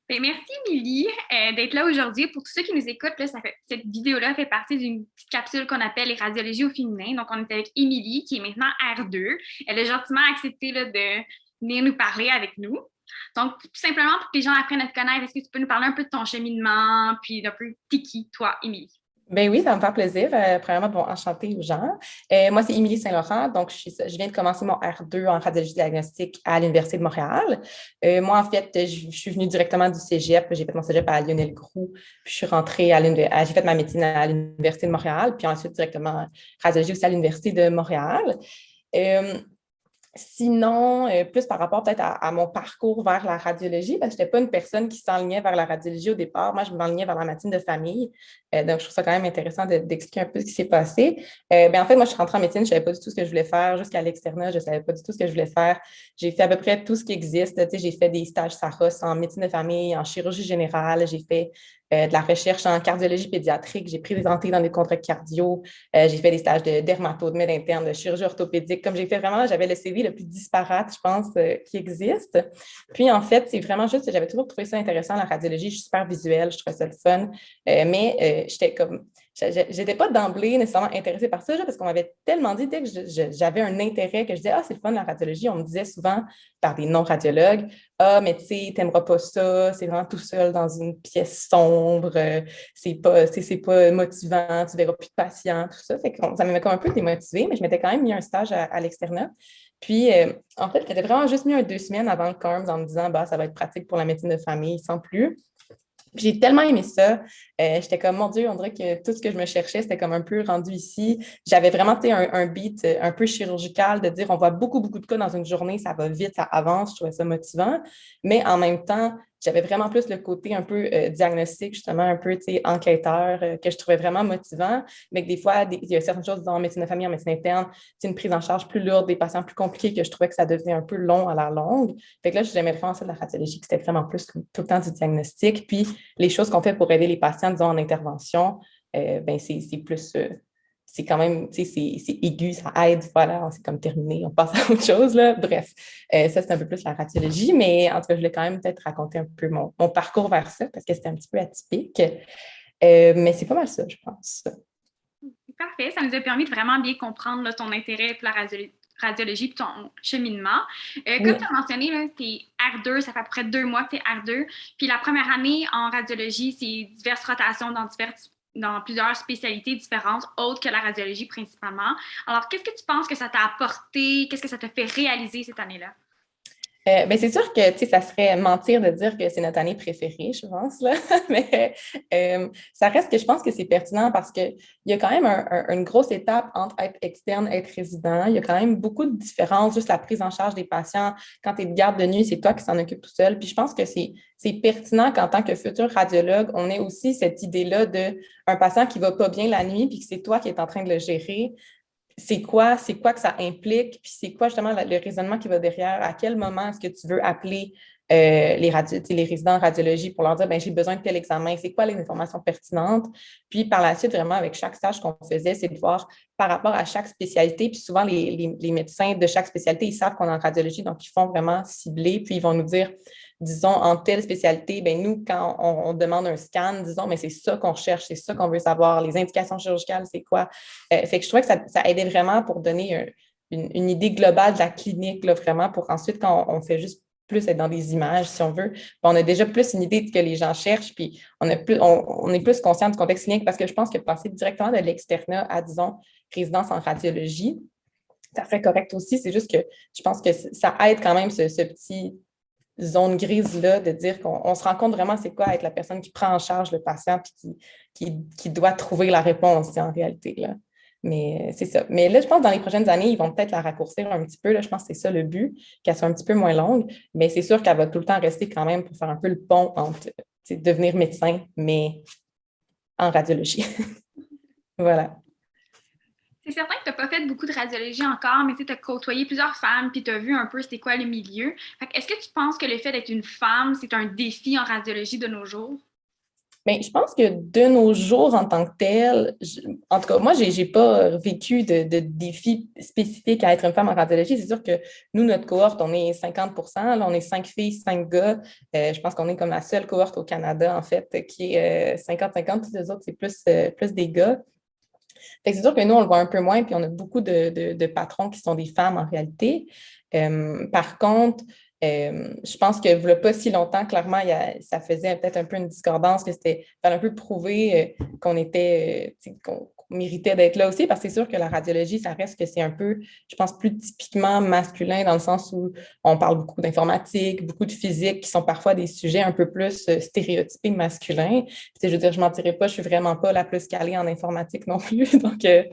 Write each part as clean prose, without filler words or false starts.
Ben, merci, Émilie, d'être là aujourd'hui. Pour tous ceux qui nous écoutent, là, cette vidéo-là fait partie d'une petite capsule qu'on appelle les radiologies au féminin. Donc, on est avec Émilie, qui est maintenant R2. Elle a gentiment accepté là, de venir nous parler avec nous. Donc, tout simplement, pour que les gens apprennent à te connaître, est-ce que tu peux nous parler un peu de ton cheminement, puis d'un peu t'es qui, toi, Émilie? Ben oui, ça va me faire plaisir. Premièrement, bon, enchantée aux gens. Moi, c'est Émilie Saint-Laurent. Donc, je viens de commencer mon R2 en radiologie diagnostique à l'Université de Montréal. Moi, en fait, je suis venue directement du cégep. J'ai fait mon cégep à Lionel Groux. Puis, je suis rentrée j'ai fait ma médecine à l'Université de Montréal. Puis ensuite, directement radiologie aussi à l'Université de Montréal. Euh, Sinon, plus par rapport peut-être à mon parcours vers la radiologie, parce que je n'étais pas une personne qui s'enlignait vers la radiologie au départ. Moi, je m'enlignais vers la médecine de famille. Donc, je trouve ça quand même intéressant d'expliquer un peu ce qui s'est passé. En fait, moi, je suis rentrée en médecine, je ne savais pas du tout ce que je voulais faire. Jusqu'à l'externat, je ne savais pas du tout ce que je voulais faire. J'ai fait à peu près tout ce qui existe. Tu sais, j'ai fait des stages SAROS en médecine de famille, en chirurgie générale. J'ai fait de la recherche en cardiologie pédiatrique. J'ai présenté dans des contrats cardio. J'ai fait des stages de dermato, de med interne, de chirurgie orthopédique. Comme j'ai fait vraiment, j'avais le CV le plus disparate, je pense, qui existe. Puis, en fait, c'est vraiment juste que j'avais toujours trouvé ça intéressant, la radiologie. Je suis super visuelle, je trouvais ça le fun. Mais j'étais comme, j'étais pas d'emblée nécessairement intéressée par ça, là, parce qu'on m'avait tellement dit, dès que j'avais un intérêt, que je disais, ah, c'est le fun, la radiologie, on me disait souvent par des non-radiologues, ah, mais tu sais, t'aimeras pas ça, c'est vraiment tout seul dans une pièce sombre, c'est pas motivant, tu verras plus de patients, tout ça. Fait que ça m'avait comme un peu démotivée, mais je m'étais quand même mis un stage à l'externat. Puis, en fait, j'avais vraiment juste mis 2 semaines avant le CARMS en me disant, bah, ça va être pratique pour la médecine de famille, sans plus. J'ai tellement aimé ça. J'étais comme, mon Dieu, on dirait que tout ce que je me cherchais, c'était comme un peu rendu ici. J'avais vraiment, tu sais, un beat un peu chirurgical de dire, on voit beaucoup, beaucoup de cas dans une journée, ça va vite, ça avance. Je trouvais ça motivant. Mais en même temps, j'avais vraiment plus le côté un peu diagnostic, justement, un peu, tu sais, enquêteur, que je trouvais vraiment motivant. Mais que des fois, il y a certaines choses en médecine de famille, en médecine interne, c'est une prise en charge plus lourde, des patients plus compliqués, que je trouvais que ça devenait un peu long à la longue. Fait que là, j'aimais vraiment ça de la radiologie, que c'était vraiment plus tout le temps du diagnostic. Puis, les choses qu'on fait pour aider les patients, disons, en intervention, c'est plus, c'est quand même, tu sais, c'est aigu, ça aide, voilà, c'est comme terminé, on passe à autre chose, là. Bref, ça, c'est un peu plus la radiologie, mais en tout cas, je voulais quand même peut-être raconter un peu mon parcours vers ça, parce que c'était un petit peu atypique. Mais c'est pas mal ça, je pense. Parfait, ça nous a permis de vraiment bien comprendre là, ton intérêt pour la radiologie et ton cheminement. Comme tu Oui. as mentionné, tu es R2, ça fait à peu près 2 mois que tu es R2. Puis la première année en radiologie, c'est diverses rotations dans plusieurs spécialités différentes, autres que la radiologie principalement. Alors, qu'est-ce que tu penses que ça t'a apporté? Qu'est-ce que ça t'a fait réaliser cette année-là? C'est sûr que tu sais, ça serait mentir de dire que c'est notre année préférée, je pense, là. Mais ça reste que je pense que c'est pertinent parce qu'il y a quand même une grosse étape entre être externe et être résident. Il y a quand même beaucoup de différences, juste la prise en charge des patients. Quand tu es de garde de nuit, c'est toi qui s'en occupe tout seul. Puis je pense que c'est pertinent qu'en tant que futur radiologue, on ait aussi cette idée-là d'un patient qui ne va pas bien la nuit, puis que c'est toi qui es en train de le gérer. C'est quoi que ça implique, puis c'est quoi justement le raisonnement qui va derrière, à quel moment est-ce que tu veux appeler les résidents en radiologie pour leur dire, ben, j'ai besoin de tel examen, c'est quoi les informations pertinentes. Puis par la suite, vraiment, avec chaque stage qu'on faisait, c'est de voir par rapport à chaque spécialité, puis souvent les médecins de chaque spécialité, ils savent qu'on est en radiologie, donc ils font vraiment cibler, puis ils vont nous dire, disons, en telle spécialité, ben nous, quand on demande un scan, disons, mais c'est ça qu'on recherche, c'est ça qu'on veut savoir, les indications chirurgicales, c'est quoi. Fait que je trouvais que ça aidait vraiment pour donner une idée globale de la clinique, là, vraiment, pour ensuite, quand on fait juste plus être dans des images, si on veut, on a déjà plus une idée de ce que les gens cherchent, puis on est plus conscient du contexte clinique parce que je pense que passer directement de l'externat à, disons, résidence en radiologie, ça serait correct aussi. C'est juste que je pense que ça aide quand même ce petit zone grise-là de dire qu'on se rend compte vraiment c'est quoi être la personne qui prend en charge le patient puis qui doit trouver la réponse en réalité. Là. Mais c'est ça. Mais là, je pense que dans les prochaines années, ils vont peut-être la raccourcir un petit peu. Là. Je pense que c'est ça le but, qu'elle soit un petit peu moins longue. Mais c'est sûr qu'elle va tout le temps rester quand même pour faire un peu le pont entre devenir médecin, mais en radiologie. Voilà. C'est certain que tu n'as pas fait beaucoup de radiologie encore, mais tu as côtoyé plusieurs femmes, puis tu as vu un peu c'était quoi le milieu. Est-ce que tu penses que le fait d'être une femme, c'est un défi en radiologie de nos jours? Mais je pense que de nos jours, en tant que tel, en tout cas, moi, j'ai pas vécu de défis spécifiques à être une femme en radiologie. C'est sûr que nous, notre cohorte, on est 50%. Là, on est 5 filles, 5 gars. Je pense qu'on est comme la seule cohorte au Canada, en fait, qui est 50-50. Tous les autres, c'est plus des gars. Fait que c'est sûr que nous, on le voit un peu moins, puis on a beaucoup de patrons qui sont des femmes en réalité. Par contre, je pense que il y a pas si longtemps, clairement, ça faisait peut-être un peu une discordance, que fallait un peu prouver qu'on était, qu'on méritait d'être là aussi, parce que c'est sûr que la radiologie, ça reste que c'est un peu, je pense, plus typiquement masculin dans le sens où on parle beaucoup d'informatique, beaucoup de physique, qui sont parfois des sujets un peu plus stéréotypés masculins. Puis, je veux dire, je ne mentirais pas, je ne suis vraiment pas la plus calée en informatique non plus. Donc, euh,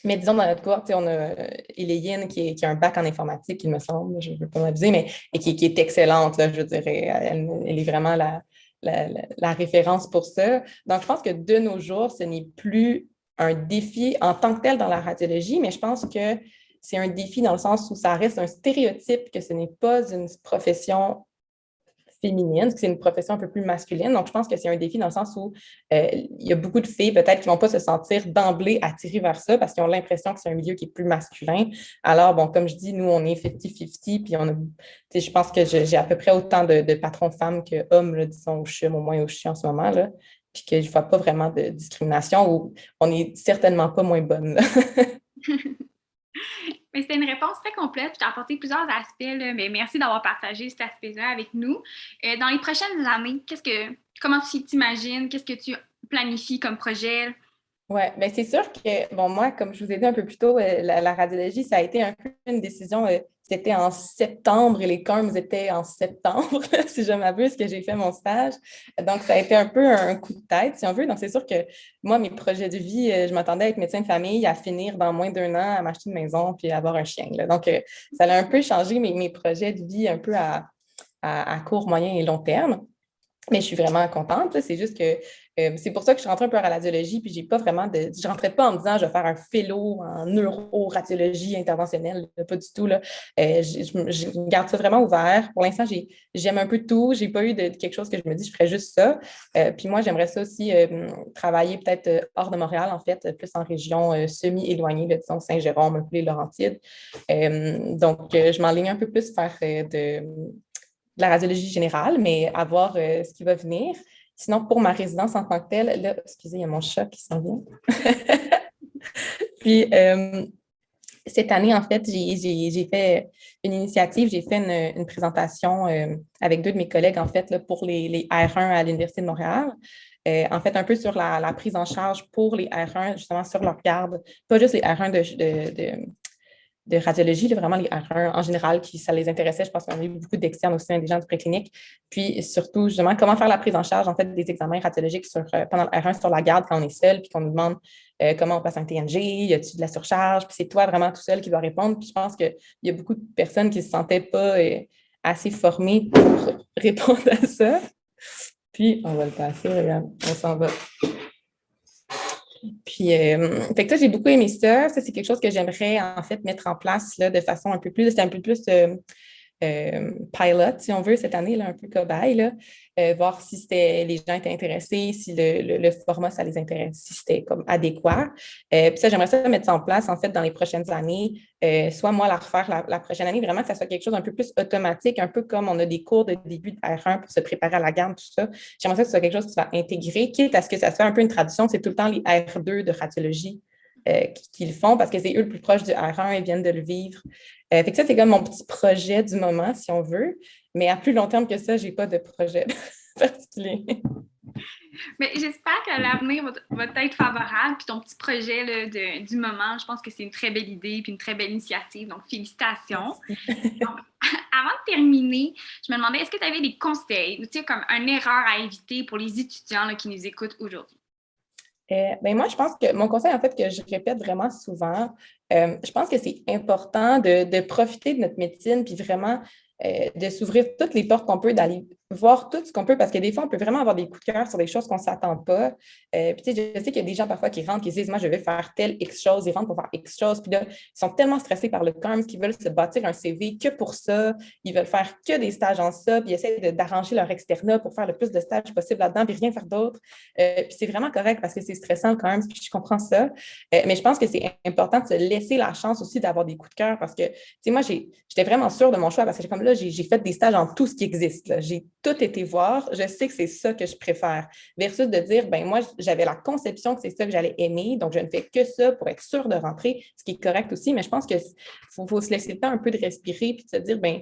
mais disons, dans notre cohorte, on a Éléine qui a un bac en informatique, il me semble, je ne veux pas m'abuser, mais et qui est excellente, là, je dirais. Elle est vraiment la référence pour ça. Donc, je pense que de nos jours, ce n'est plus un défi en tant que tel dans la radiologie, mais je pense que c'est un défi dans le sens où ça reste un stéréotype, que ce n'est pas une profession féminine, que c'est une profession un peu plus masculine. Donc, je pense que c'est un défi dans le sens où il y a beaucoup de filles peut-être qui ne vont pas se sentir d'emblée attirées vers ça parce qu'ils ont l'impression que c'est un milieu qui est plus masculin. Alors, bon, comme je dis, nous, on est 50-50, puis je pense que j'ai à peu près autant de patrons femmes que hommes, là, disons, au CHUM, au moins au CHU en ce moment, là, puis que je ne vois pas vraiment de discrimination ou on n'est certainement pas moins bonne. Mais c'était une réponse très complète. Tu as apporté plusieurs aspects, là, mais merci d'avoir partagé cet aspect-là avec nous. Dans les prochaines années, comment tu t'imagines? Qu'est-ce que tu planifies comme projet? Oui, bien c'est sûr que, bon, moi, comme je vous ai dit un peu plus tôt, la radiologie, ça a été un peu une décision, c'était en septembre et les CORMS étaient en septembre, si je m'abuse, que j'ai fait mon stage. Donc, ça a été un peu un coup de tête, si on veut. Donc, c'est sûr que moi, mes projets de vie, je m'attendais à être médecin de famille, à finir dans moins d'1 an, à m'acheter une maison puis à avoir un chien, là. Donc, ça a un peu changé mes projets de vie un peu à court, moyen et long terme. Mais je suis vraiment contente, là. C'est juste que c'est pour ça que je suis rentrée un peu en radiologie, puis j'ai pas vraiment de. Je rentrais pas en me disant je vais faire un fellow en neuroradiologie interventionnelle, là, pas du tout, là. Je garde ça vraiment ouvert. Pour l'instant, j'aime un peu tout. J'ai pas eu de quelque chose que je me dis je ferais juste ça. Puis moi, j'aimerais ça aussi travailler peut-être hors de Montréal, en fait, plus en région semi-éloignée, là, disons Saint-Jérôme, un peu les Laurentides. Donc, je m'enligne un peu plus faire de la radiologie générale, mais à voir ce qui va venir. Sinon, pour ma résidence en tant que telle, là, excusez, il y a mon chat qui s'en vient. Puis, cette année, en fait, j'ai fait une initiative, j'ai fait une présentation avec 2 de mes collègues, en fait, là, pour les R1 à l'Université de Montréal. En fait, un peu sur la prise en charge pour les R1, justement, sur leur garde, pas juste les R1 de radiologie, là, vraiment les R1 en général, ça les intéressait. Je pense qu'on a eu beaucoup d'externes aussi, des gens du préclinique. Puis surtout, justement, comment faire la prise en charge en fait, des examens radiologiques pendant le R1 sur la garde quand on est seul, puis qu'on nous demande comment on passe un TNG, y a-t-il de la surcharge, puis c'est toi vraiment tout seul qui dois répondre. Puis je pense qu'il y a beaucoup de personnes qui ne se sentaient pas assez formées pour répondre à ça. Puis on va le passer, regarde, on s'en va. Puis, fait que ça, j'ai beaucoup aimé ça. Ça, c'est quelque chose que j'aimerais, en fait, mettre en place là, de façon un peu plus pilot, si on veut, cette année, là, un peu cobaye, là, voir si les gens étaient intéressés, si le format, ça les intéresse, si c'était comme adéquat. Puis ça, j'aimerais ça mettre ça en place, en fait, dans les prochaines années. Soit moi, la refaire la prochaine année, vraiment que ça soit quelque chose un peu plus automatique, un peu comme on a des cours de début de R1 pour se préparer à la garde, tout ça. J'aimerais ça que ce soit quelque chose qui soit intégré, quitte à ce que ça soit un peu une tradition, c'est tout le temps les R2 de radiologie qui le font parce que c'est eux le plus proche du R1, ils viennent de le vivre. Fait que ça, c'est comme mon petit projet du moment, si on veut. Mais à plus long terme que ça, je n'ai pas de projet particulier. Mais j'espère que l'avenir va être favorable. Puis ton petit projet là, du moment, je pense que c'est une très belle idée puis une très belle initiative. Donc, félicitations. Donc, avant de terminer, je me demandais, est-ce que tu avais des conseils, tu sais, comme une erreur à éviter pour les étudiants là, qui nous écoutent aujourd'hui? Ben moi, je pense que mon conseil, en fait, que je répète vraiment souvent, je pense que c'est important de profiter de notre médecine puis vraiment de s'ouvrir toutes les portes qu'on peut, d'aller voir tout ce qu'on peut, parce que des fois, on peut vraiment avoir des coups de cœur sur des choses qu'on ne s'attend pas. Puis, tu sais, je sais qu'il y a des gens parfois qui rentrent, qui se disent, moi, je vais faire telle X chose, ils rentrent pour faire X chose, puis là, ils sont tellement stressés par le terme qu'ils veulent se bâtir un CV que pour ça, ils veulent faire que des stages en ça, puis ils essaient d'arranger leur externat pour faire le plus de stages possible là-dedans, puis rien faire d'autre. Puis c'est vraiment correct parce que c'est stressant quand même, puis je comprends ça. Mais je pense que c'est important de se laisser la chance aussi d'avoir des coups de cœur parce que, tu sais, moi, j'étais vraiment sûre de mon choix parce que comme là, j'ai fait des stages en tout ce qui existe. Là. J'ai tout été voir. Je sais que c'est ça que je préfère. Versus de dire, ben moi, j'avais la conception que c'est ça que j'allais aimer, donc je ne fais que ça pour être sûre de rentrer, ce qui est correct aussi. Mais je pense qu'il faut se laisser le temps un peu de respirer puis de se dire, ben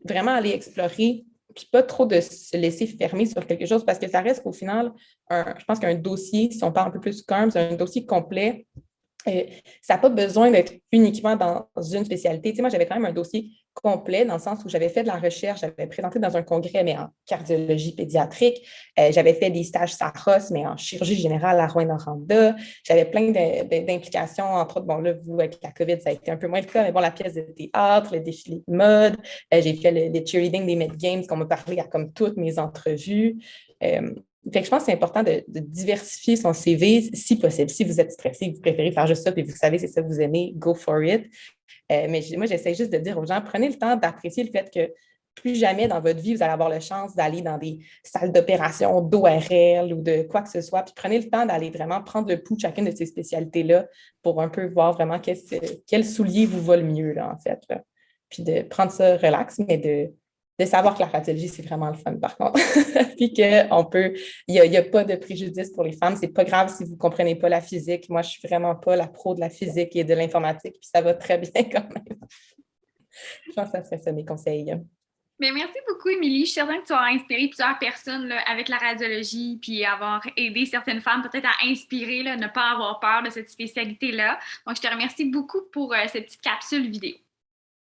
vraiment aller explorer puis pas trop de se laisser fermer sur quelque chose parce que ça reste qu'au final, je pense qu'un dossier, si on parle un peu plus calme, c'est un dossier complet. Ça n'a pas besoin d'être uniquement dans une spécialité. Tu sais, moi, j'avais quand même un dossier complet dans le sens où j'avais fait de la recherche, j'avais présenté dans un congrès, mais en cardiologie pédiatrique. J'avais fait des stages SAROS, mais en chirurgie générale à Rouyn-Noranda. J'avais plein d'implications, entre autres, bon, là, vous, avec la COVID, ça a été un peu moins le cas, mais bon, la pièce de théâtre, le défilé de mode. J'ai fait le cheerleading des Met Games qu'on m'a parlé à comme toutes mes entrevues. Fait que je pense que c'est important de diversifier son CV si possible. Si vous êtes stressé, vous préférez faire juste ça, puis vous savez c'est ça que vous aimez, go for it. Mais moi, j'essaie juste de dire aux gens, prenez le temps d'apprécier le fait que plus jamais dans votre vie, vous allez avoir la chance d'aller dans des salles d'opération d'ORL ou de quoi que ce soit. Puis prenez le temps d'aller vraiment prendre le pouls de chacune de ces spécialités-là pour un peu voir vraiment quel soulier vous va le mieux, là, en fait. Là. Puis de prendre ça relax, mais de savoir que la radiologie, c'est vraiment le fun, par contre. Puis qu'on peut, il n'y a pas de préjudice pour les femmes. C'est pas grave si vous ne comprenez pas la physique. Moi, je suis vraiment pas la pro de la physique et de l'informatique, puis ça va très bien quand même. Je pense que ça serait ça mes conseils. Mais merci beaucoup, Émilie. Je suis certaine que tu as inspiré plusieurs personnes là, avec la radiologie, puis avoir aidé certaines femmes peut-être à inspirer, là, ne pas avoir peur de cette spécialité-là. Donc, je te remercie beaucoup pour cette petite capsule vidéo.